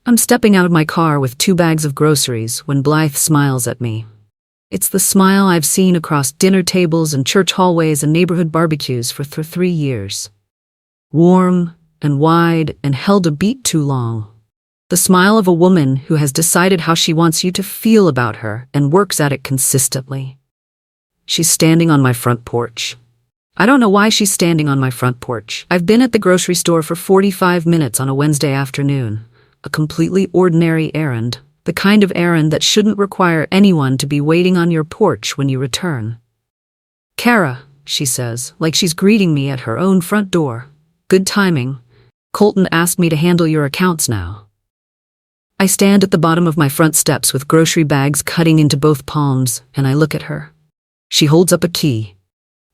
I'm stepping out of my car with 2 bags of groceries when Blythe smiles at me. It's the smile I've seen across dinner tables and church hallways and neighborhood barbecues for 3 years. Warm and wide and held a beat too long. The smile of a woman who has decided how she wants you to feel about her and works at it consistently. She's standing on my front porch. I don't know why she's standing on my front porch. I've been at the grocery store for 45 minutes on a Wednesday afternoon. A completely ordinary errand. The kind of errand that shouldn't require anyone to be waiting on your porch when you return. "Kara," she says, like she's greeting me at her own front door. "Good timing. Colton asked me to handle your accounts now." I stand at the bottom of my front steps with grocery bags cutting into both palms, and I look at her. She holds up a key.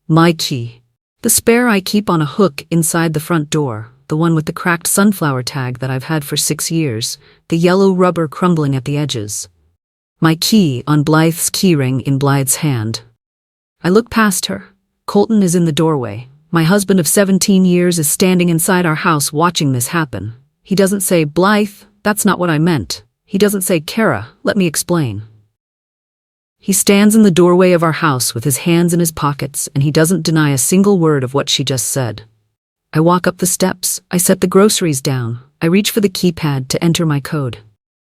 My key. The spare I keep on a hook inside the front door, the one with the cracked sunflower tag that I've had for 6 years, the yellow rubber crumbling at the edges. My key on Blythe's keyring in Blythe's hand. I look past her. Colton is in the doorway. My husband of 17 years is standing inside our house watching this happen. He doesn't say, "Blythe, that's not what I meant." He doesn't say, "Kara, let me explain." He stands in the doorway of our house with his hands in his pockets, and he doesn't deny a single word of what she just said. I walk up the steps. I set the groceries down. I reach for the keypad to enter my code.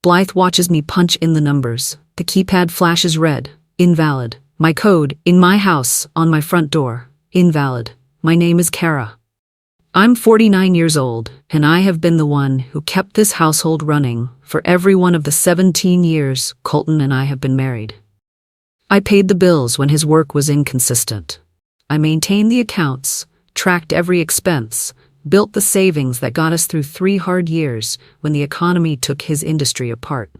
Blythe watches me punch in the numbers. The keypad flashes red. Invalid. My code, in my house, on my front door. Invalid. My name is Kara. I'm 49 years old, and I have been the one who kept this household running for every one of the 17 years Colton and I have been married. I paid the bills when his work was inconsistent. I maintained the accounts, tracked every expense, built the savings that got us through 3 hard years when the economy took his industry apart.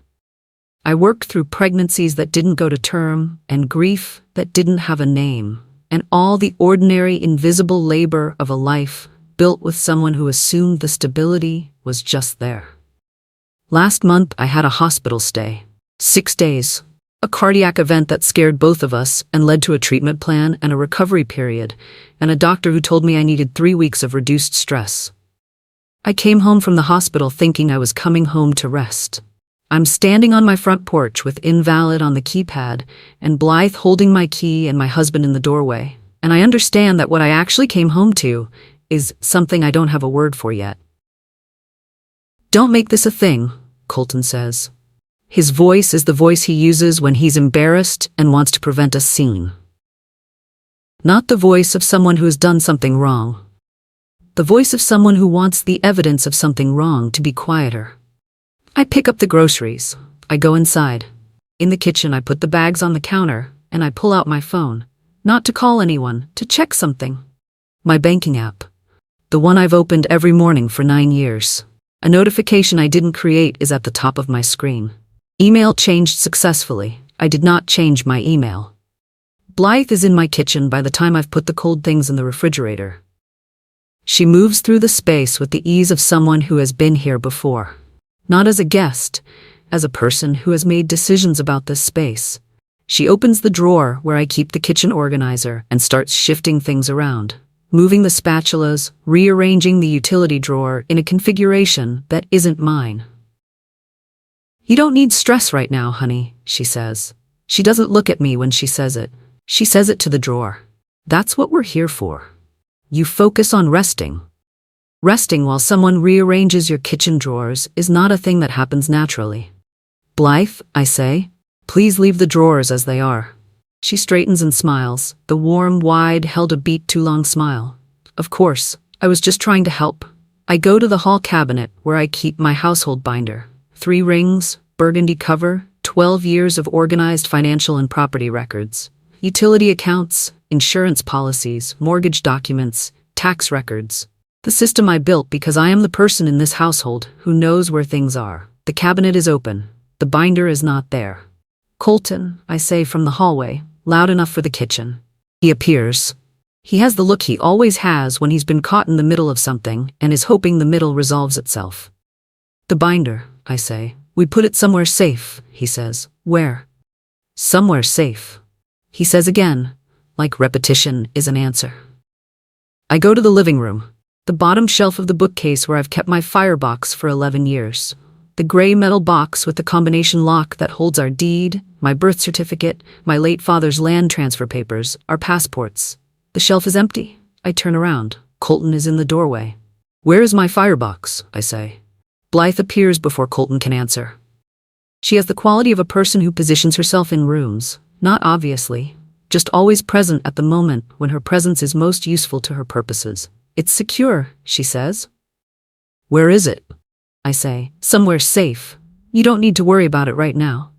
I worked through pregnancies that didn't go to term and grief that didn't have a name, and all the ordinary invisible labor of a life built with someone who assumed the stability was just there. Last month I had a hospital stay. 6 days. A cardiac event that scared both of us and led to a treatment plan and a recovery period, and a doctor who told me I needed 3 weeks of reduced stress. I came home from the hospital thinking I was coming home to rest. I'm standing on my front porch with invalid on the keypad and Blythe holding my key and my husband in the doorway, and I understand that what I actually came home to is something I don't have a word for yet. "Don't make this a thing," Colton says. His voice is the voice he uses when he's embarrassed and wants to prevent a scene. Not the voice of someone who has done something wrong. The voice of someone who wants the evidence of something wrong to be quieter. I pick up the groceries. I go inside. In the kitchen, I put the bags on the counter, and I pull out my phone. Not to call anyone, to check something. My banking app. The one I've opened every morning for 9 years. A notification I didn't create is at the top of my screen. Email changed successfully. I did not change my email. Blythe is in my kitchen by the time I've put the cold things in the refrigerator. She moves through the space with the ease of someone who has been here before. Not as a guest, as a person who has made decisions about this space. She opens the drawer where I keep the kitchen organizer and starts shifting things around, moving the spatulas, rearranging the utility drawer in a configuration that isn't mine. "You don't need stress right now, honey," she says. She doesn't look at me when she says it. She says it to the drawer. That's what we're here for. You focus on resting. Resting while someone rearranges your kitchen drawers is not a thing that happens naturally. "Blythe," I say, "please leave the drawers as they are." She straightens and smiles, the warm, wide, held a beat too long smile. "Of course, I was just trying to help." I go to the hall cabinet where I keep my household binder. 3 rings, burgundy cover, 12 years of organized financial and property records, utility accounts, insurance policies, mortgage documents, tax records. The system I built because I am the person in this household who knows where things are. The cabinet is open. The binder is not there. "Colton," I say from the hallway, loud enough for the kitchen. He appears. He has the look he always has when he's been caught in the middle of something and is hoping the middle resolves itself. "The binder," I say. "We put it somewhere safe," he says. "Where?" "Somewhere safe." He says again, like repetition is an answer. I go to the living room, the bottom shelf of the bookcase where I've kept my firebox for 11 years. The gray metal box with the combination lock that holds our deed, my birth certificate, my late father's land transfer papers, our passports. The shelf is empty. I turn around. Colton is in the doorway. "Where is my firebox?" I say. Blythe appears before Colton can answer. She has the quality of a person who positions herself in rooms, not obviously, just always present at the moment when her presence is most useful to her purposes. "It's secure," she says. "Where is it?" I say. "Somewhere safe. You don't need to worry about it right now."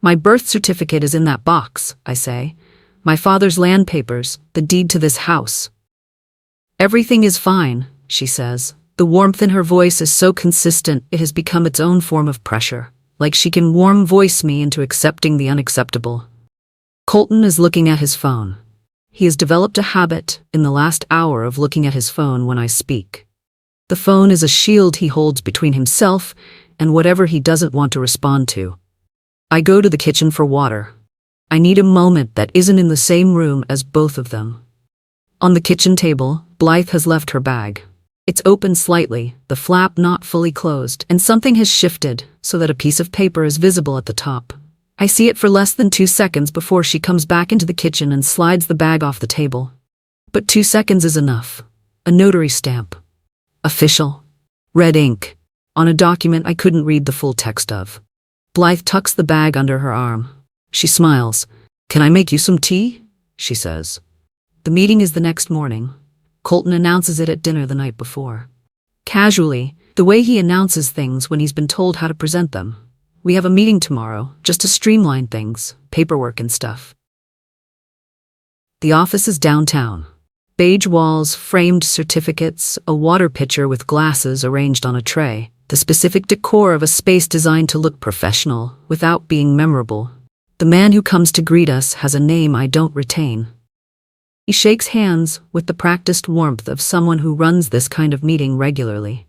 "My birth certificate is in that box," I say. "My father's land papers, the deed to this house." "Everything is fine," she says. The warmth in her voice is so consistent it has become its own form of pressure, like she can warm voice me into accepting the unacceptable. Colton is looking at his phone. He has developed a habit in the last hour of looking at his phone when I speak. The phone is a shield he holds between himself and whatever he doesn't want to respond to. I go to the kitchen for water. I need a moment that isn't in the same room as both of them. On the kitchen table, Blythe has left her bag. It's open slightly, the flap not fully closed, and something has shifted so that a piece of paper is visible at the top. I see it for less than 2 seconds before she comes back into the kitchen and slides the bag off the table. But 2 seconds is enough. A notary stamp. Official. Red ink. On a document I couldn't read the full text of. Blythe tucks the bag under her arm. She smiles. "Can I make you some tea?" she says. The meeting is the next morning. Colton announces it at dinner the night before. Casually, the way he announces things when he's been told how to present them. "We have a meeting tomorrow, just to streamline things, paperwork and stuff." The office is downtown. Beige walls, framed certificates, a water pitcher with glasses arranged on a tray. The specific decor of a space designed to look professional without being memorable. The man who comes to greet us has a name I don't retain. He shakes hands with the practiced warmth of someone who runs this kind of meeting regularly.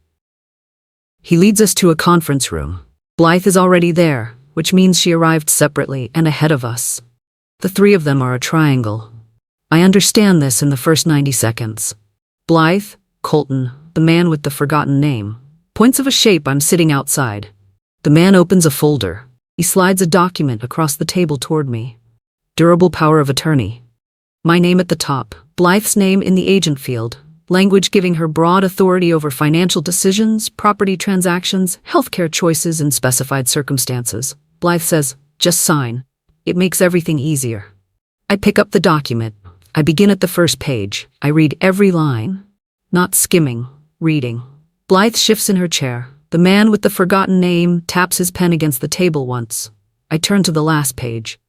He leads us to a conference room. Blythe is already there, which means she arrived separately and ahead of us. The three of them are a triangle. I understand this in the first 90 seconds. Blythe, Colton, the man with the forgotten name. Points of a shape I'm sitting outside. The man opens a folder. He slides a document across the table toward me. Durable power of attorney. My name at the top, Blythe's name in the agent field, language giving her broad authority over financial decisions, property transactions, healthcare choices in specified circumstances. Blythe says, "Just sign. It makes everything easier." I pick up the document. I begin at the first page. I read every line. Not skimming, reading. Blythe shifts in her chair. The man with the forgotten name taps his pen against the table once. I turn to the last page.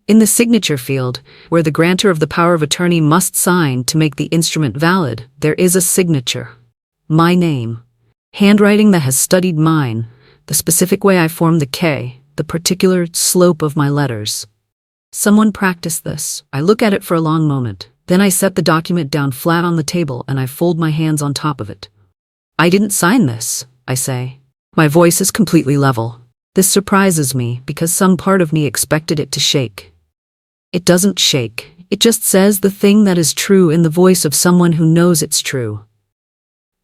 In the signature field, where the grantor of the power of attorney must sign to make the instrument valid, there is a signature. My name. Handwriting that has studied mine, the specific way I form the K, the particular slope of my letters. Someone practiced this. I look at it for a long moment. Then I set the document down flat on the table and I fold my hands on top of it. "I didn't sign this," I say. My voice is completely level. This surprises me because some part of me expected it to shake. It doesn't shake. It just says the thing that is true in the voice of someone who knows it's true.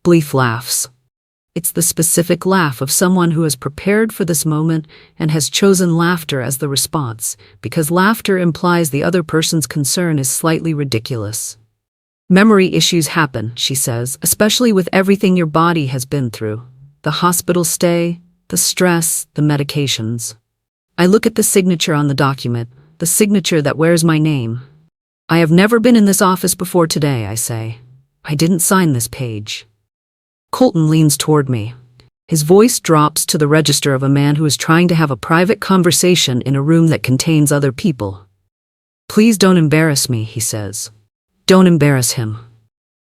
Blythe laughs. It's the specific laugh of someone who has prepared for this moment and has chosen laughter as the response, because laughter implies the other person's concern is slightly ridiculous. "Memory issues happen," she says, "especially with everything your body has been through. The hospital stay, the stress, the medications." I look at the signature on the document, the signature that wears my name. "I have never been in this office before today," I say. "I didn't sign this page." Colton leans toward me. His voice drops to the register of a man who is trying to have a private conversation in a room that contains other people. "Please don't embarrass me," he says. Don't embarrass him.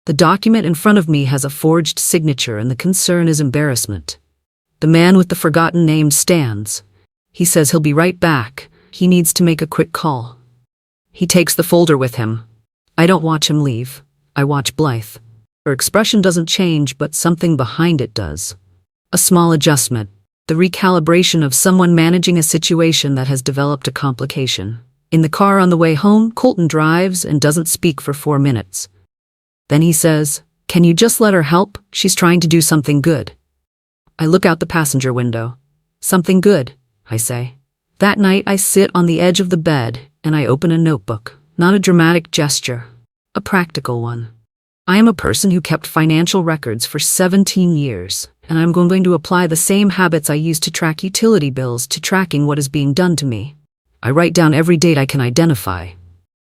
The document in front of me has a forged signature and the concern is embarrassment. The man with the forgotten name stands. He says he'll be right back. He needs to make a quick call. He takes the folder with him. I don't watch him leave. I watch Blythe. Her expression doesn't change, but something behind it does. A small adjustment. The recalibration of someone managing a situation that has developed a complication. In the car on the way home, Colton drives and doesn't speak for 4 minutes. Then he says, "Can you just let her help? She's trying to do something good." I look out the passenger window. Something good, I say. That night I sit on the edge of the bed and I open a notebook. Not a dramatic gesture, a practical one. I am a person who kept financial records for 17 years, and I'm going to apply the same habits I used to track utility bills to tracking what is being done to me. I write down every date I can identify.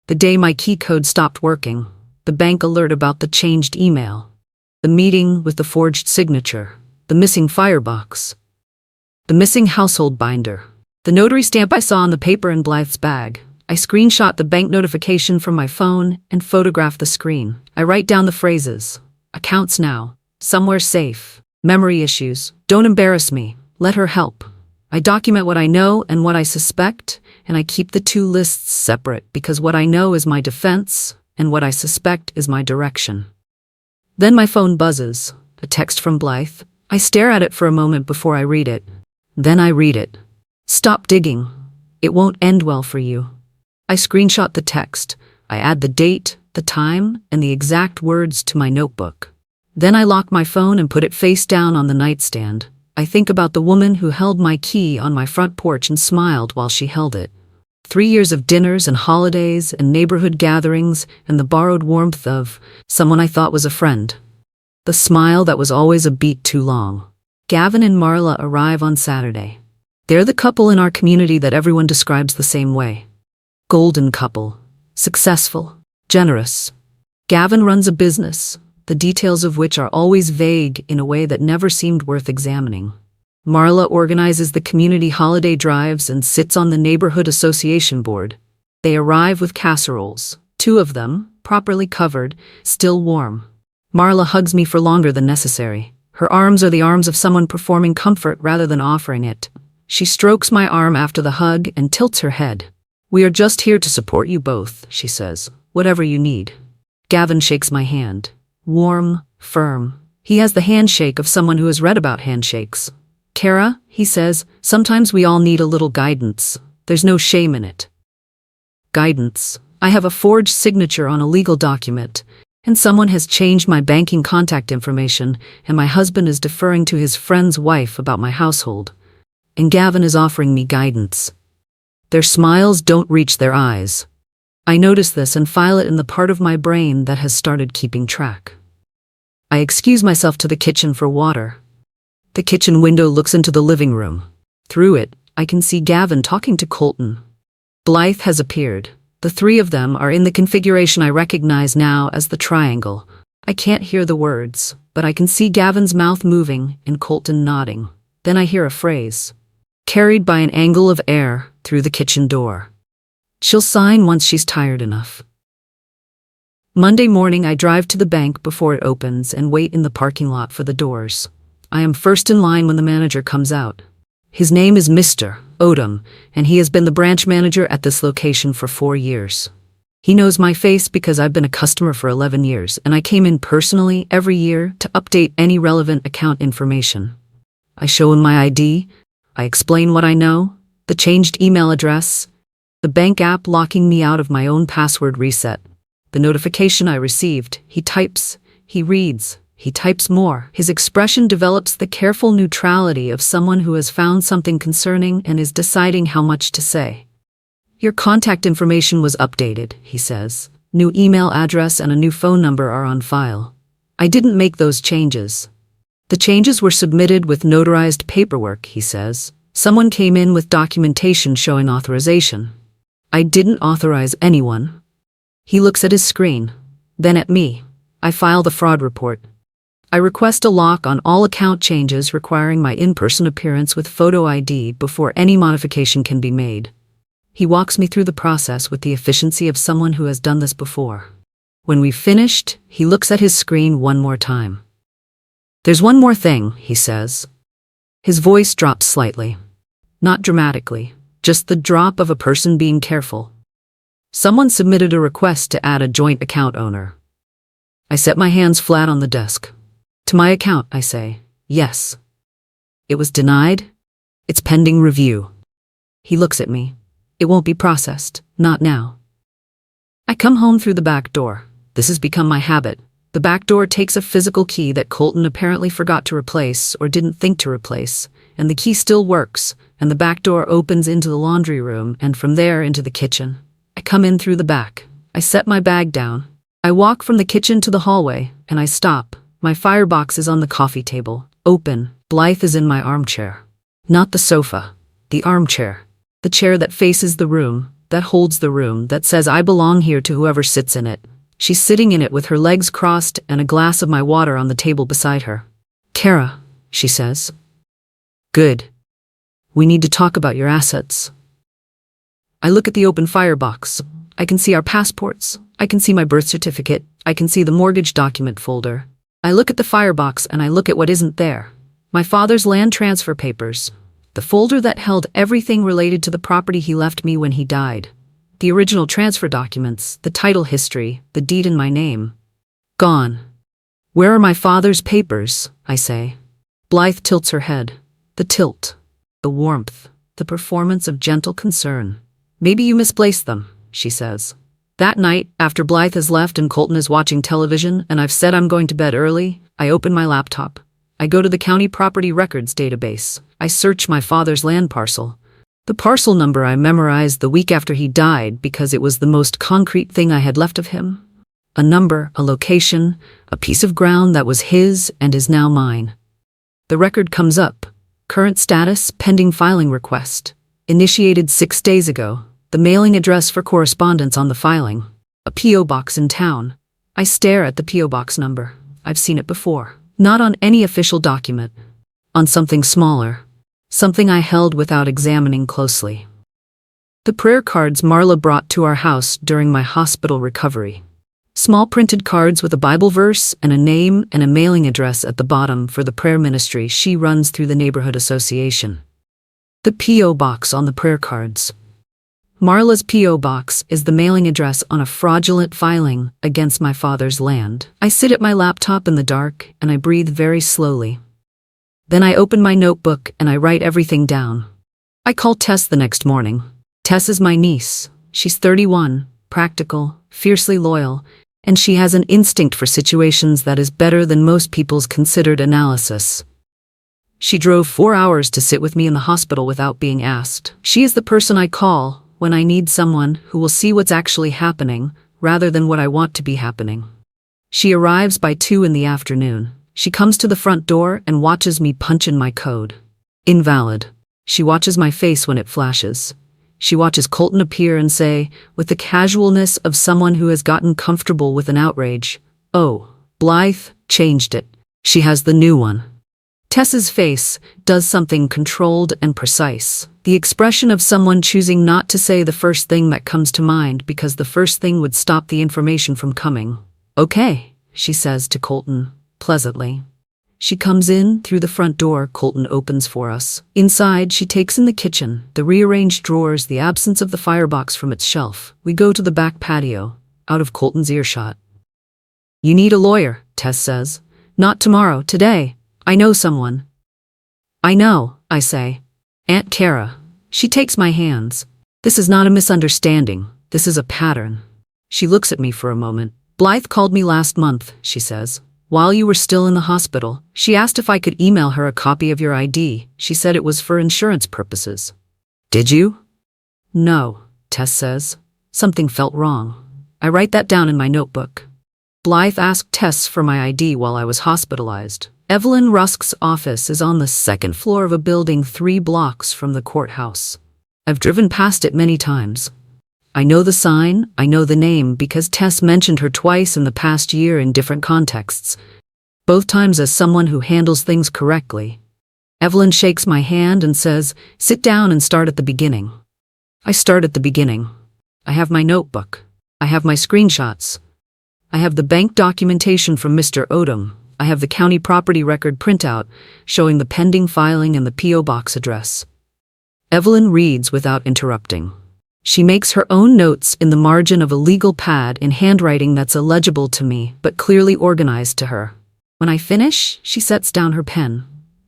The day my key code stopped working, the bank alert about the changed email, the meeting with the forged signature, the missing firebox, the missing household binder, the notary stamp I saw on the paper in Blythe's bag. I screenshot the bank notification from my phone and photograph the screen. I write down the phrases. Accounts now. Somewhere safe. Memory issues. Don't embarrass me. Let her help. I document what I know and what I suspect, and I keep the two lists separate because what I know is my defense and what I suspect is my direction. Then my phone buzzes. A text from Blythe. I stare at it for a moment before I read it. Then I read it. Stop digging. It won't end well for you. I screenshot the text. I add the date, the time, and the exact words to my notebook. Then I lock my phone and put it face down on the nightstand. I think about the woman who held my key on my front porch and smiled while she held it. 3 years of dinners and holidays and neighborhood gatherings and the borrowed warmth of someone I thought was a friend. The smile that was always a beat too long. Gavin and Marla arrive on Saturday. They're the couple in our community that everyone describes the same way. Golden couple. Successful. Generous. Gavin runs a business, the details of which are always vague in a way that never seemed worth examining. Marla organizes the community holiday drives and sits on the neighborhood association board. They arrive with casseroles, 2 of them, properly covered, still warm. Marla hugs me for longer than necessary. Her arms are the arms of someone performing comfort rather than offering it. She strokes my arm after the hug and tilts her head. We are just here to support you both, she says. Whatever you need. Gavin shakes my hand. Warm, firm. He has the handshake of someone who has read about handshakes. Kara, he says, sometimes we all need a little guidance. There's no shame in it. Guidance. I have a forged signature on a legal document, and someone has changed my banking contact information, and my husband is deferring to his friend's wife about my household. And Gavin is offering me guidance. Their smiles don't reach their eyes. I notice this and file it in the part of my brain that has started keeping track. I excuse myself to the kitchen for water. The kitchen window looks into the living room. Through it, I can see Gavin talking to Colton. Blythe has appeared. The 3 of them are in the configuration I recognize now as the triangle. I can't hear the words, but I can see Gavin's mouth moving and Colton nodding. Then I hear a phrase. Carried by an angle of air through the kitchen door. She'll sign once she's tired enough. Monday morning I drive to the bank before it opens and wait in the parking lot for the doors. I am first in line when the manager comes out. His name is Mr. Odom, and he has been the branch manager at this location for 4 years. He knows my face because I've been a customer for 11 years, and I came in personally every year to update any relevant account information. I show him my ID. I explain what I know, the changed email address, the bank app locking me out of my own password reset, the notification I received. He types, he reads, he types more. His expression develops the careful neutrality of someone who has found something concerning and is deciding how much to say. Your contact information was updated, he says. New email address and a new phone number are on file. I didn't make those changes. The changes were submitted with notarized paperwork, he says. Someone came in with documentation showing authorization. I didn't authorize anyone. He looks at his screen, then at me. I file the fraud report. I request a lock on all account changes requiring my in-person appearance with photo ID before any modification can be made. He walks me through the process with the efficiency of someone who has done this before. When we've finished, he looks at his screen one more time. There's one more thing, he says. His voice drops slightly. Not dramatically, just the drop of a person being careful. Someone submitted a request to add a joint account owner. I set my hands flat on the desk. To my account, I say, yes. It was denied. It's pending review. He looks at me. It won't be processed, not now. I come home through the back door. This has become my habit. The back door takes a physical key that Colton apparently forgot to replace or didn't think to replace, and the key still works, and the back door opens into the laundry room and from there into the kitchen. I come in through the back. I set my bag down. I walk from the kitchen to the hallway, and I stop. My firebox is on the coffee table, open. Blythe is in my armchair. Not the sofa. The armchair. The chair that faces the room, that holds the room, that says I belong here to whoever sits in it. She's sitting in it with her legs crossed and a glass of my water on the table beside her. "Kara," she says. "Good. We need to talk about your assets." I look at the open firebox. I can see our passports. I can see my birth certificate. I can see the mortgage document folder. I look at the firebox and I look at what isn't there. My father's land transfer papers. The folder that held everything related to the property he left me when he died. The original transfer documents, the title history, the deed in my name. Gone. "Where are my father's papers?" I say. Blythe tilts her head. The tilt. The warmth. The performance of gentle concern. "Maybe you misplaced them," she says. That night, after Blythe has left and Colton is watching television and I've said I'm going to bed early, I open my laptop. I go to the county property records database. I search my father's land parcel. The parcel number I memorized the week after he died because it was the most concrete thing I had left of him. A number, a location, a piece of ground that was his and is now mine. The record comes up. Current status, pending filing request. Initiated 6 days ago. The mailing address for correspondence on the filing. A P.O. box in town. I stare at the P.O. box number. I've seen it before. Not on any official document. On something smaller. Something I held without examining closely. The prayer cards Marla brought to our house during my hospital recovery. Small printed cards with a Bible verse and a name and a mailing address at the bottom for the prayer ministry she runs through the neighborhood association. The P.O. box on the prayer cards. Marla's P.O. box is the mailing address on a fraudulent filing against my father's land. I sit at my laptop in the dark and I breathe very slowly. Then I open my notebook and I write everything down. I call Tess the next morning. Tess is my niece. She's 31, practical, fiercely loyal, and she has an instinct for situations that is better than most people's considered analysis. She drove 4 hours to sit with me in the hospital without being asked. She is the person I call when I need someone who will see what's actually happening rather than what I want to be happening. She arrives by 2 in the afternoon. She comes to the front door and watches me punch in my code. Invalid. She watches my face when it flashes. She watches Colton appear and say, with the casualness of someone who has gotten comfortable with an outrage, "Oh, Blythe changed it. She has the new one." Tess's face does something controlled and precise. The expression of someone choosing not to say the first thing that comes to mind because the first thing would stop the information from coming. "Okay," she says to Colton, pleasantly. She comes in through the front door Colton opens for us. Inside, she takes in the kitchen, the rearranged drawers, the absence of the firebox from its shelf. We go to the back patio, out of Colton's earshot. "You need a lawyer," Tess says. "Not tomorrow, today. I know someone." "I know," I say. "Aunt Kara." She takes my hands. "This is not a misunderstanding. This is a pattern." She looks at me for a moment. "Blythe called me last month," she says. "While you were still in the hospital. She asked if I could email her a copy of your ID. She said it was for insurance purposes." "Did you?" "No," Tess says. Something felt wrong. I write that down in my notebook. Blythe asked Tess for my ID while I was hospitalized. Evelyn Rusk's office is on the second floor of a building 3 blocks from the courthouse. I've driven past it many times. I know the sign, I know the name because Tess mentioned her twice in the past year in different contexts, both times as someone who handles things correctly. Evelyn shakes my hand and says, "Sit down and start at the beginning." I start at the beginning. I have my notebook. I have my screenshots. I have the bank documentation from Mr. Odom. I have the county property record printout showing the pending filing and the P.O. box address. Evelyn reads without interrupting. She makes her own notes in the margin of a legal pad in handwriting that's illegible to me, but clearly organized to her. When I finish, she sets down her pen.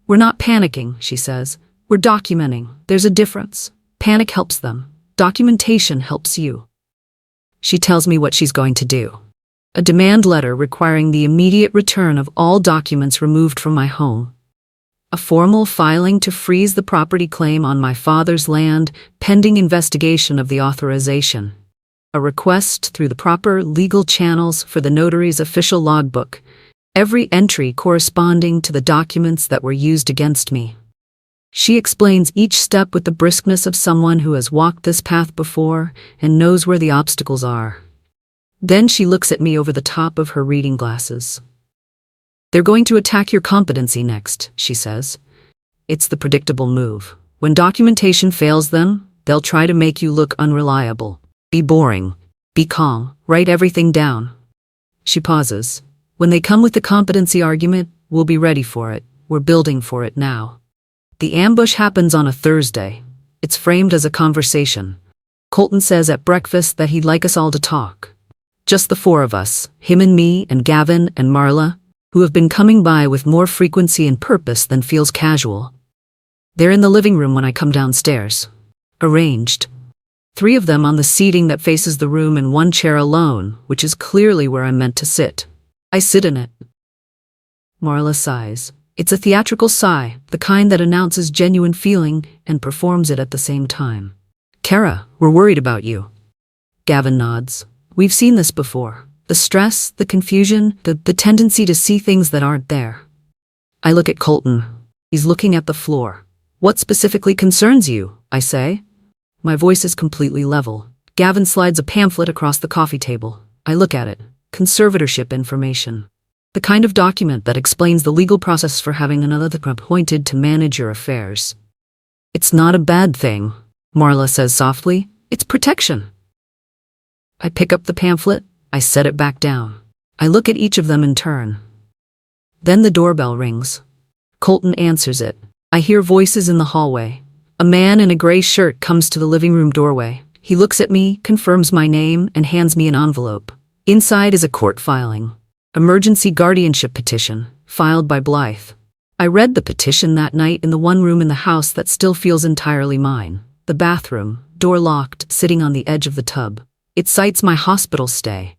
"We're not panicking," she says. "We're documenting. There's a difference. Panic helps them. Documentation helps you." She tells me what she's going to do. A demand letter requiring the immediate return of all documents removed from my home. A formal filing to freeze the property claim on my father's land pending investigation of the authorization. A request through the proper legal channels for the notary's official logbook, every entry corresponding to the documents that were used against me. She explains each step with the briskness of someone who has walked this path before and knows where the obstacles are. Then she looks at me over the top of her reading glasses. "They're going to attack your competency next," she says. "It's the predictable move. When documentation fails them, they'll try to make you look unreliable. Be boring. Be calm. Write everything down." She pauses. "When they come with the competency argument, we'll be ready for it. We're building for it now." The ambush happens on a Thursday. It's framed as a conversation. Colton says at breakfast that he'd like us all to talk. Just the four of us, him and me and Gavin and Marla, who have been coming by with more frequency and purpose than feels casual. They're in the living room when I come downstairs. Arranged. 3 of them on the seating that faces the room and 1 chair alone, which is clearly where I'm meant to sit. I sit in it. Marla sighs. It's a theatrical sigh, the kind that announces genuine feeling and performs it at the same time. "Kara, we're worried about you." Gavin nods. "We've seen this before. The stress, the confusion, the tendency to see things that aren't there." I look at Colton. He's looking at the floor. "What specifically concerns you?" I say. My voice is completely level. Gavin slides a pamphlet across the coffee table. I look at it. Conservatorship information. The kind of document that explains the legal process for having another appointed to manage your affairs. "It's not a bad thing," Marla says softly. "It's protection." I pick up the pamphlet. I set it back down. I look at each of them in turn. Then the doorbell rings. Colton answers it. I hear voices in the hallway. A man in a gray shirt comes to the living room doorway. He looks at me, confirms my name, and hands me an envelope. Inside is a court filing. Emergency guardianship petition, filed by Blythe. I read the petition that night in the one room in the house that still feels entirely mine. The bathroom, door locked, sitting on the edge of the tub. It cites my hospital stay.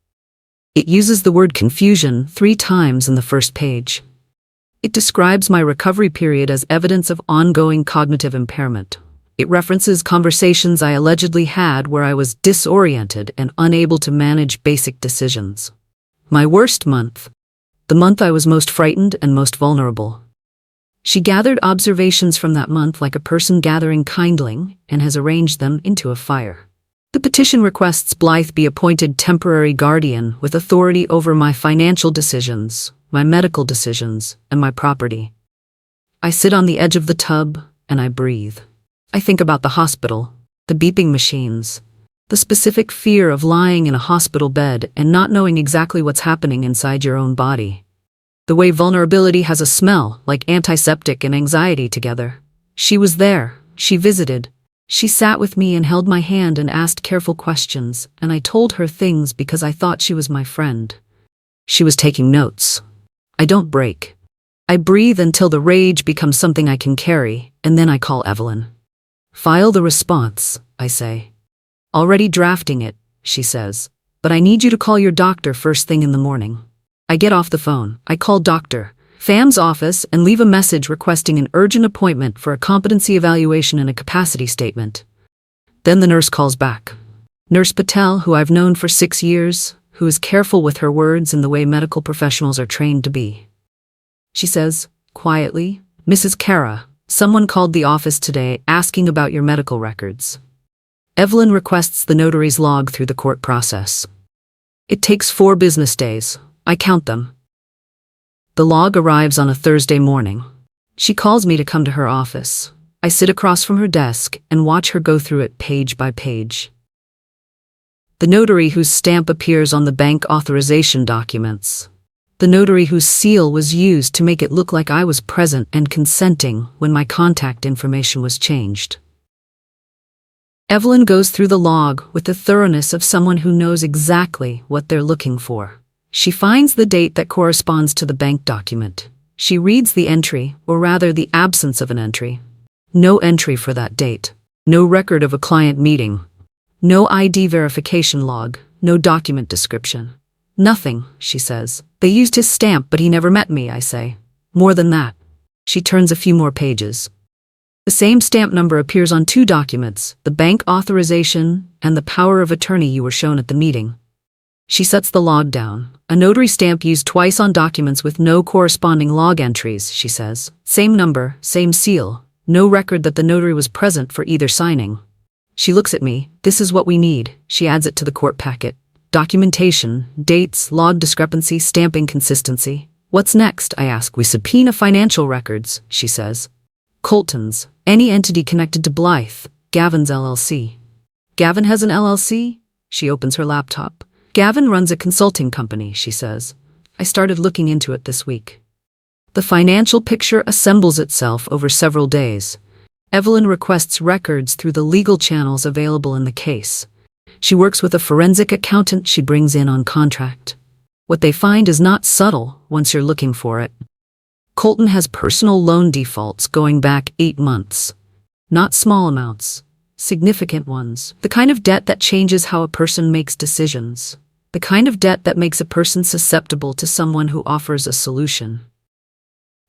It uses the word confusion 3 times in the first page. It describes my recovery period as evidence of ongoing cognitive impairment. It references conversations I allegedly had where I was disoriented and unable to manage basic decisions. My worst month. The month I was most frightened and most vulnerable. She gathered observations from that month like a person gathering kindling and has arranged them into a fire. The petition requests Blythe be appointed temporary guardian with authority over my financial decisions, my medical decisions, and my property. I sit on the edge of the tub and I breathe. I think about the hospital, the beeping machines, the specific fear of lying in a hospital bed and not knowing exactly what's happening inside your own body. The way vulnerability has a smell, like antiseptic and anxiety together. She was there. She visited. She sat with me and held my hand and asked careful questions, and I told her things because I thought she was my friend. She was taking notes. I don't break. I breathe until the rage becomes something I can carry, and then I call Evelyn. "File the response," I say. "Already drafting it," she says. "But I need you to call your doctor first thing in the morning." I get off the phone. I call Dr. Pham's office and leave a message requesting an urgent appointment for a competency evaluation and a capacity statement. Then the nurse calls back. Nurse Patel, who I've known for 6 years, who is careful with her words in the way medical professionals are trained to be. She says, quietly, "Mrs. Kara, someone called the office today asking about your medical records." Evelyn requests the notary's log through the court process. It takes 4 business days. I count them. The log arrives on a Thursday morning. She calls me to come to her office. I sit across from her desk and watch her go through it page by page. The notary whose stamp appears on the bank authorization documents. The notary whose seal was used to make it look like I was present and consenting when my contact information was changed. Evelyn goes through the log with the thoroughness of someone who knows exactly what they're looking for. She finds the date that corresponds to the bank document. She reads the entry, or rather the absence of an entry. No entry for that date. No record of a client meeting. No ID verification log. No document description. "Nothing," she says. "They used his stamp, but he never met me," I say. "More than that." She turns a few more pages. The same stamp number appears on 2 documents, the bank authorization and the power of attorney you were shown at the meeting. She sets the log down. A notary stamp used twice on documents with no corresponding log entries, she says. Same number, same seal. No record that the notary was present for either signing. She looks at me. This is what we need. She adds it to the court packet. Documentation, dates, log discrepancy, stamping consistency. What's next? I ask. We subpoena financial records, she says. Colton's, any entity connected to Blythe, Gavin's LLC. Gavin has an LLC? She opens her laptop. Gavin runs a consulting company, she says. I started looking into it this week. The financial picture assembles itself over several days. Evelyn requests records through the legal channels available in the case. She works with a forensic accountant she brings in on contract. What they find is not subtle once you're looking for it. Colton has personal loan defaults going back 8 months. Not small amounts, significant ones. The kind of debt that changes how a person makes decisions. The kind of debt that makes a person susceptible to someone who offers a solution.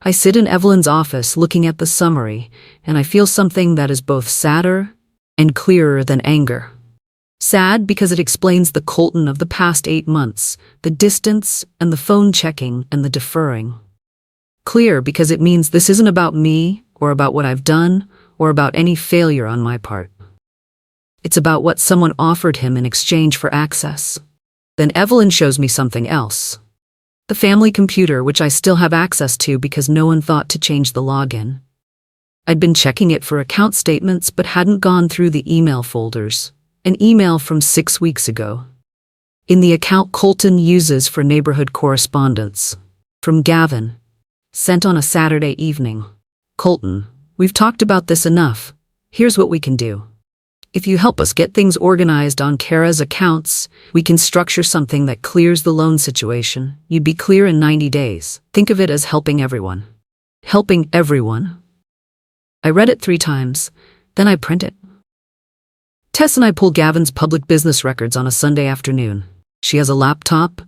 I sit in Evelyn's office looking at the summary, and I feel something that is both sadder and clearer than anger. Sad because it explains the Colton of the past 8 months, the distance and the phone checking and the deferring. Clear because it means this isn't about me or about what I've done or about any failure on my part. It's about what someone offered him in exchange for access. Then Evelyn shows me something else. The family computer, which I still have access to because no one thought to change the login. I'd been checking it for account statements but hadn't gone through the email folders. An email from 6 weeks ago. In the account Colton uses for neighborhood correspondence. From Gavin. Sent on a Saturday evening. Colton, we've talked about this enough. Here's what we can do. If you help us get things organized on Kara's accounts, we can structure something that clears the loan situation. You'd be clear in 90 days. Think of it as helping everyone. Helping everyone. I read it 3 times, then I print it. Tess and I pull Gavin's public business records on a Sunday afternoon. She has a laptop.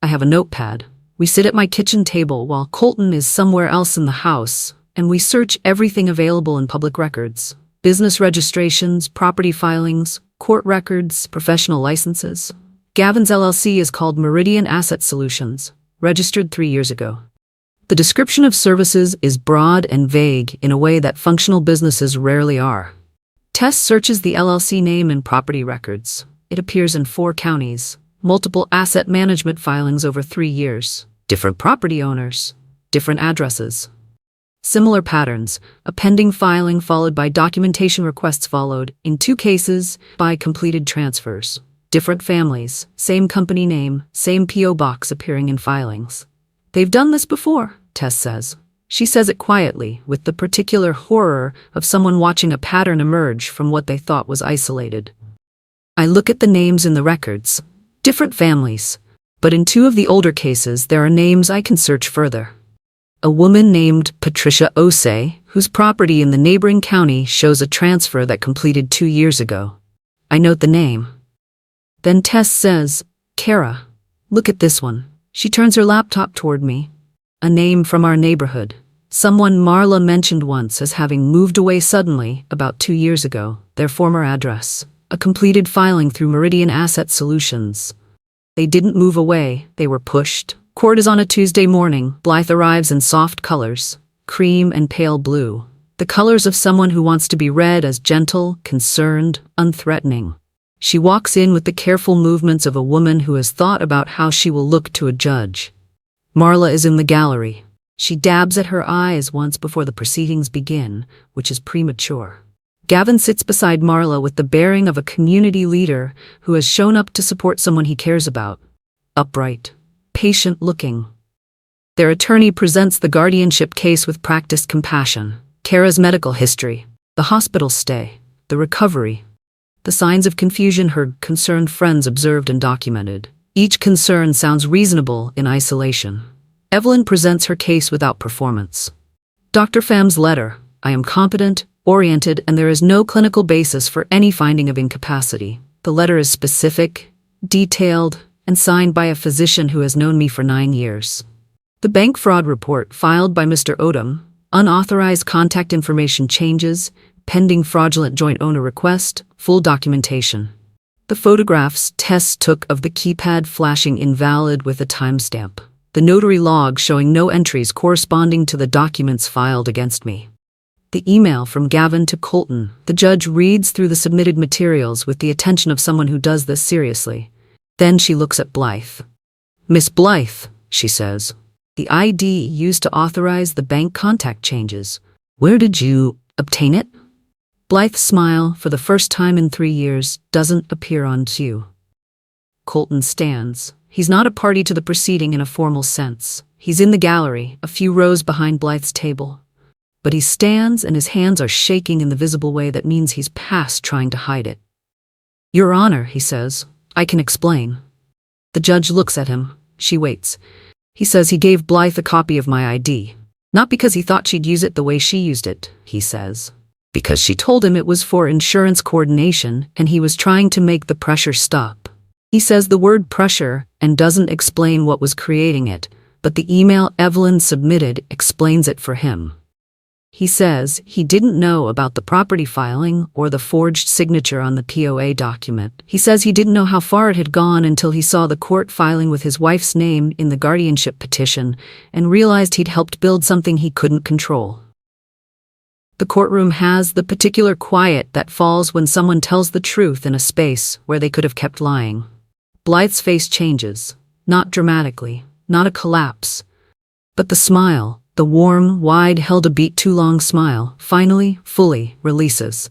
I have a notepad. We sit at my kitchen table while Colton is somewhere else in the house, and we search everything available in public records. Business registrations, property filings, court records, professional licenses. Gavin's LLC is called Meridian Asset Solutions, registered 3 years ago. The description of services is broad and vague in a way that functional businesses rarely are. Tess searches the LLC name in property records. It appears in 4 counties, multiple asset management filings over 3 years, different property owners, different addresses. Similar patterns, a pending filing followed by documentation requests followed, in 2 cases, by completed transfers. Different families, same company name, same P.O. box appearing in filings. They've done this before, Tess says. She says it quietly, with the particular horror of someone watching a pattern emerge from what they thought was isolated. I look at the names in the records. Different families. But in 2 of the older cases, there are names I can search further. A woman named Patricia Osei, whose property in the neighboring county shows a transfer that completed 2 years ago. I note the name. Then Tess says, Kara, look at this one. She turns her laptop toward me. A name from our neighborhood. Someone Marla mentioned once as having moved away suddenly about 2 years ago, their former address. A completed filing through Meridian Asset Solutions. They didn't move away, they were pushed. Court is on a Tuesday morning. Blythe arrives in soft colors, cream and pale blue. The colors of someone who wants to be read as gentle, concerned, unthreatening. She walks in with the careful movements of a woman who has thought about how she will look to a judge. Marla is in the gallery. She dabs at her eyes once before the proceedings begin, which is premature. Gavin sits beside Marla with the bearing of a community leader who has shown up to support someone he cares about. Upright. Patient-looking. Their attorney presents the guardianship case with practiced compassion. Kara's medical history, the hospital stay, the recovery, the signs of confusion her concerned friends observed and documented. Each concern sounds reasonable in isolation. Evelyn presents her case without performance. Dr. Pham's letter, I am competent, oriented, and there is no clinical basis for any finding of incapacity. The letter is specific, detailed, and signed by a physician who has known me for 9 years. The bank fraud report filed by Mr. Odom, unauthorized contact information changes, pending fraudulent joint owner request, full documentation. The photographs Tess took of the keypad flashing invalid with a timestamp. The notary log showing no entries corresponding to the documents filed against me. The email from Gavin to Colton. The judge reads through the submitted materials with the attention of someone who does this seriously. Then she looks at Blythe. "Miss Blythe," she says, "the ID used to authorize the bank contact changes. Where did you obtain it?" Blythe's smile, for the first time in 3 years, doesn't appear on cue. Colton stands. He's not a party to the proceeding in a formal sense. He's in the gallery, a few rows behind Blythe's table. But he stands and his hands are shaking in the visible way that means he's past trying to hide it. "Your Honor," he says, "I can explain." The judge looks at him. She waits. He says he gave Blythe a copy of my ID. Not because he thought she'd use it the way she used it, he says. Because she told him it was for insurance coordination and he was trying to make the pressure stop. He says the word pressure and doesn't explain what was creating it, but the email Evelyn submitted explains it for him. He says he didn't know about the property filing or the forged signature on the POA document. He says he didn't know how far it had gone until he saw the court filing with his wife's name in the guardianship petition and realized he'd helped build something he couldn't control. The courtroom has the particular quiet that falls when someone tells the truth in a space where they could have kept lying. Blythe's face changes, not dramatically, not a collapse, but the smile, the warm, wide, held a beat too long smile, finally, fully, releases.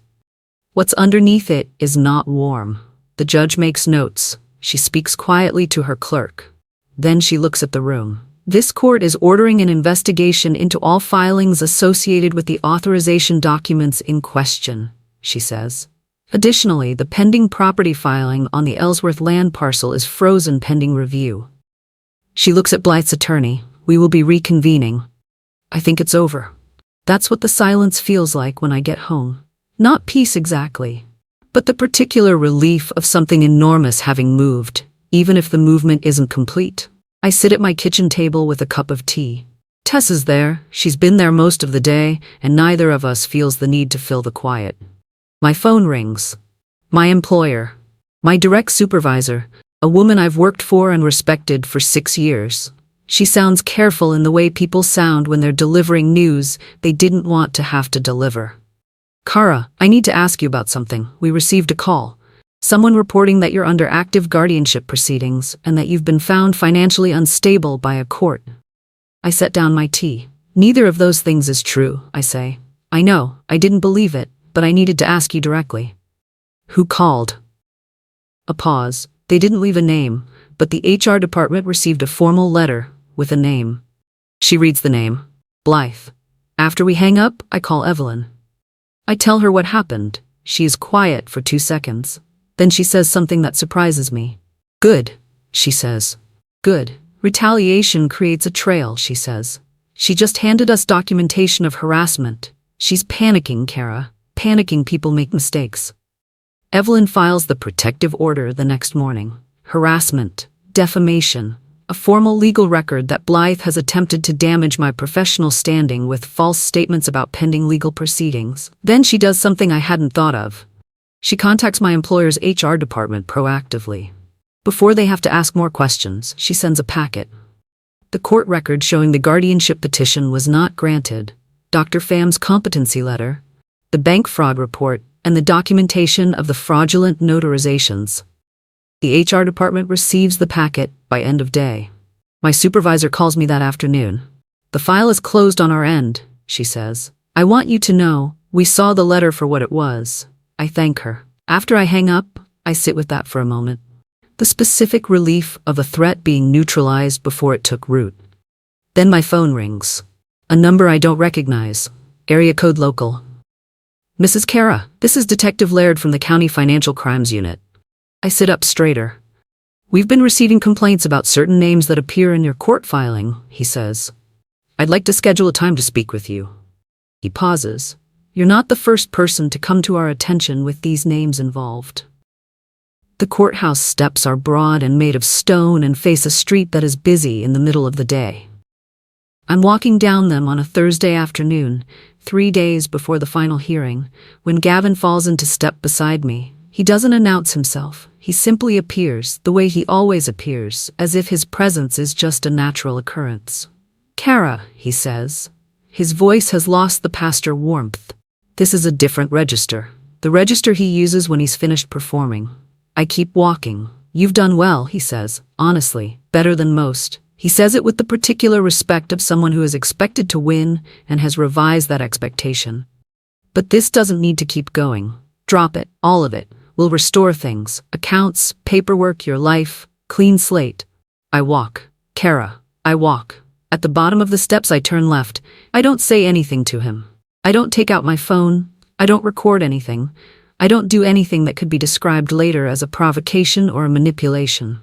What's underneath it is not warm. The judge makes notes. She speaks quietly to her clerk. Then she looks at the room. This court is ordering an investigation into all filings associated with the authorization documents in question, she says. Additionally, the pending property filing on the Ellsworth land parcel is frozen pending review. She looks at Blythe's attorney. "We will be reconvening. I think it's over." That's what the silence feels like when I get home. Not peace exactly, but the particular relief of something enormous having moved, even if the movement isn't complete. I sit at my kitchen table with a cup of tea. Tess is there. She's been there most of the day, and neither of us feels the need to fill the quiet. My phone rings. My employer. My direct supervisor, a woman I've worked for and respected for 6 years. She sounds careful in the way people sound when they're delivering news they didn't want to have to deliver. "Kara, I need to ask you about something. We received a call. Someone reporting that you're under active guardianship proceedings and that you've been found financially unstable by a court." I set down my tea. "Neither of those things is true," I say. "I know, I didn't believe it, but I needed to ask you directly." "Who called?" A pause. They didn't leave a name, but the HR department received a formal letter with a name. She reads the name. Blythe. After we hang up, I call Evelyn. I tell her what happened. She is quiet for 2 seconds. Then she says something that surprises me. "Good," she says. "Good. Retaliation creates a trail," she says. "She just handed us documentation of harassment. She's panicking, Kara. Panicking people make mistakes." Evelyn files the protective order the next morning. Harassment, defamation, a formal legal record that Blythe has attempted to damage my professional standing with false statements about pending legal proceedings. Then she does something I hadn't thought of. She contacts my employer's HR department proactively. Before they have to ask more questions, she sends a packet. The court record showing the guardianship petition was not granted, Dr. Pham's competency letter, the bank fraud report, and the documentation of the fraudulent notarizations. The HR department receives the packet by end of day. My supervisor calls me that afternoon. "The file is closed on our end," she says. "I want you to know, we saw the letter for what it was." I thank her. After I hang up, I sit with that for a moment. The specific relief of a threat being neutralized before it took root. Then my phone rings. A number I don't recognize. Area code local. "Mrs. Kara, this is Detective Laird from the County Financial Crimes Unit." I sit up straighter. "We've been receiving complaints about certain names that appear in your court filing," he says. "I'd like to schedule a time to speak with you." He pauses. "You're not the first person to come to our attention with these names involved." The courthouse steps are broad and made of stone and face a street that is busy in the middle of the day. I'm walking down them on a Thursday afternoon, 3 days before the final hearing, when Gavin falls into step beside me. He doesn't announce himself. He simply appears, the way he always appears, as if his presence is just a natural occurrence. "Kara," he says. His voice has lost the pastor warmth. This is a different register. The register he uses when he's finished performing. I keep walking. "You've done well," he says, honestly, better than most. He says it with the particular respect of someone who is expected to win and has revised that expectation. But this doesn't need to keep going. Drop it, all of it. We'll restore things, accounts, paperwork, your life, clean slate. I walk. Kara, I walk. At the bottom of the steps I turn left. I don't say anything to him. I don't take out my phone. I don't record anything. I don't do anything that could be described later as a provocation or a manipulation.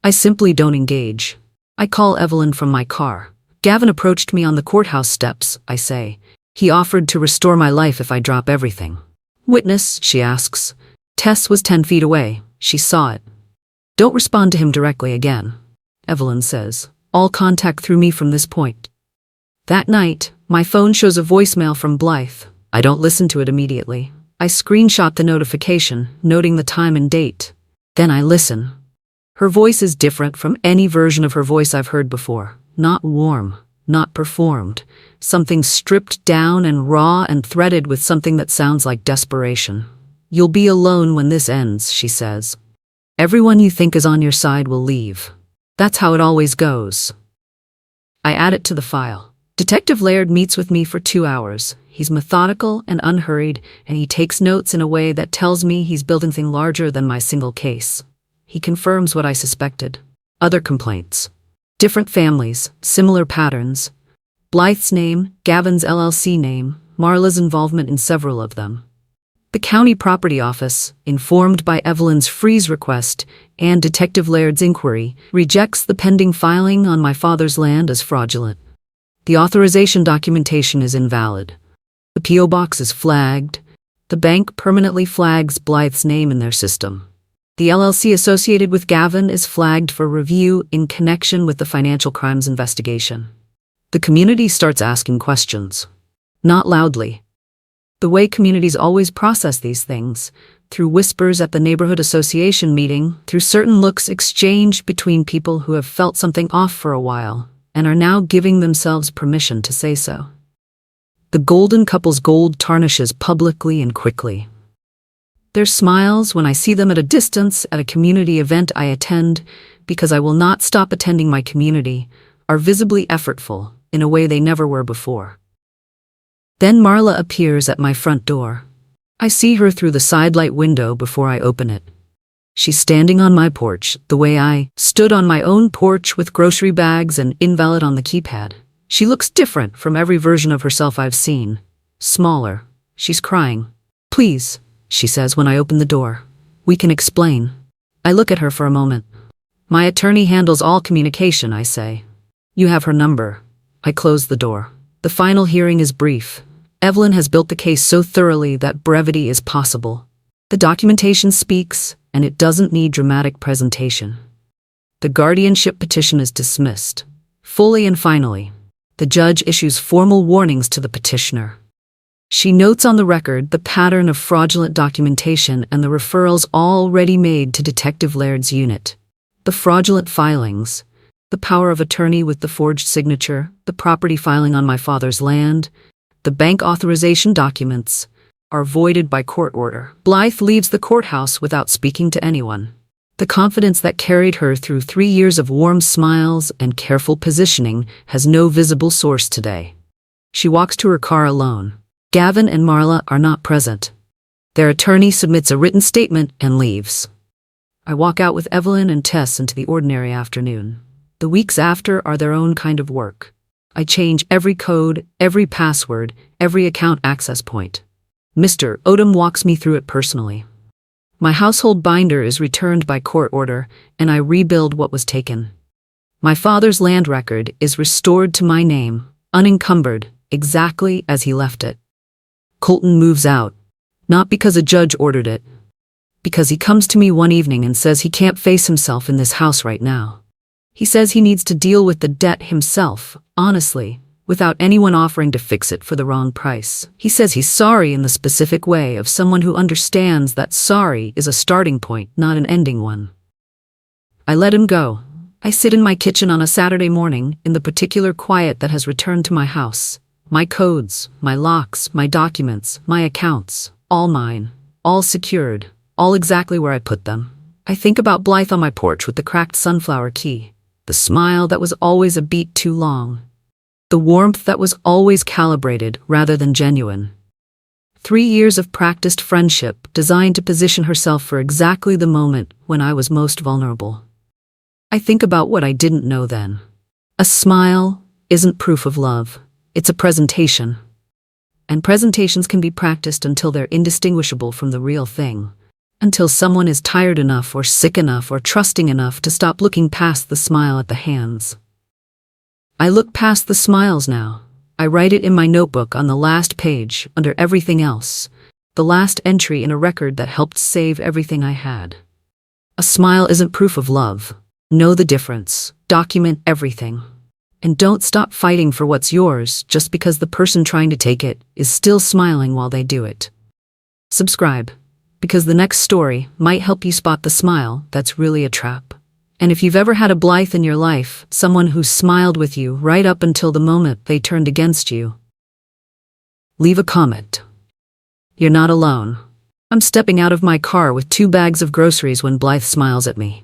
I simply don't engage. I call Evelyn from my car. "Gavin approached me on the courthouse steps," I say. "He offered to restore my life if I drop everything." "Witness?" she asks. Tess was 10 feet away. She saw it. "Don't respond to him directly again," Evelyn says. "All contact through me from this point." That night, my phone shows a voicemail from Blythe. I don't listen to it immediately. I screenshot the notification, noting the time and date. Then I listen. Her voice is different from any version of her voice I've heard before. Not warm, not performed. Something stripped down and raw and threaded with something that sounds like desperation. "You'll be alone when this ends," she says. "Everyone you think is on your side will leave. That's how it always goes." I add it to the file. Detective Laird meets with me for 2 hours. He's methodical and unhurried, and he takes notes in a way that tells me he's building something larger than my single case. He confirms what I suspected. Other complaints. Different families, similar patterns. Blythe's name, Gavin's LLC name, Marla's involvement in several of them. The county property office, informed by Evelyn's freeze request and Detective Laird's inquiry, rejects the pending filing on my father's land as fraudulent. The authorization documentation is invalid. The P.O. box is flagged. The bank permanently flags Blythe's name in their system. The LLC associated with Gavin is flagged for review in connection with the financial crimes investigation. The community starts asking questions. Not loudly. The way communities always process these things, through whispers at the neighborhood association meeting, through certain looks exchanged between people who have felt something off for a while, and are now giving themselves permission to say so. The golden couple's gold tarnishes publicly and quickly. Their smiles when I see them at a distance at a community event I attend, because I will not stop attending my community, are visibly effortful in a way they never were before. Then Marla appears at my front door. I see her through the sidelight window before I open it. She's standing on my porch, the way I stood on my own porch with grocery bags and invalid on the keypad. She looks different from every version of herself I've seen. Smaller. She's crying. "Please," she says when I open the door. "We can explain." I look at her for a moment. "My attorney handles all communication," I say. "You have her number." I close the door. The final hearing is brief. Evelyn has built the case so thoroughly that brevity is possible. The documentation speaks, and it doesn't need dramatic presentation. The guardianship petition is dismissed. Fully and finally, the judge issues formal warnings to the petitioner. She notes on the record the pattern of fraudulent documentation and the referrals already made to Detective Laird's unit. The fraudulent filings, the power of attorney with the forged signature, the property filing on my father's land, the bank authorization documents, are voided by court order. Blythe leaves the courthouse without speaking to anyone. The confidence that carried her through 3 years of warm smiles and careful positioning has no visible source today. She walks to her car alone. Gavin and Marla are not present. Their attorney submits a written statement and leaves. I walk out with Evelyn and Tess into the ordinary afternoon. The weeks after are their own kind of work. I change every code, every password, every account access point. Mr. Odom walks me through it personally. My household binder is returned by court order, and I rebuild what was taken. My father's land record is restored to my name, unencumbered, exactly as he left it. Colton moves out, not because a judge ordered it, because he comes to me one evening and says he can't face himself in this house right now. He says he needs to deal with the debt himself, honestly, without anyone offering to fix it for the wrong price. He says he's sorry in the specific way of someone who understands that sorry is a starting point, not an ending one. I let him go. I sit in my kitchen on a Saturday morning in the particular quiet that has returned to my house. My codes, my locks, my documents, my accounts, all mine, all secured, all exactly where I put them. I think about Blythe on my porch with the cracked sunflower key, the smile that was always a beat too long, the warmth that was always calibrated rather than genuine. 3 years of practiced friendship designed to position herself for exactly the moment when I was most vulnerable. I think about what I didn't know then. A smile isn't proof of love. It's a presentation. And presentations can be practiced until they're indistinguishable from the real thing. Until someone is tired enough or sick enough or trusting enough to stop looking past the smile at the hands. I look past the smiles now. I write it in my notebook on the last page, under everything else. The last entry in a record that helped save everything I had. A smile isn't proof of love. Know the difference. Document everything. And don't stop fighting for what's yours just because the person trying to take it is still smiling while they do it. Subscribe, because the next story might help you spot the smile that's really a trap. And if you've ever had a Blythe in your life, someone who smiled with you right up until the moment they turned against you, leave a comment. You're not alone. I'm stepping out of my car with 2 bags of groceries when Blythe smiles at me.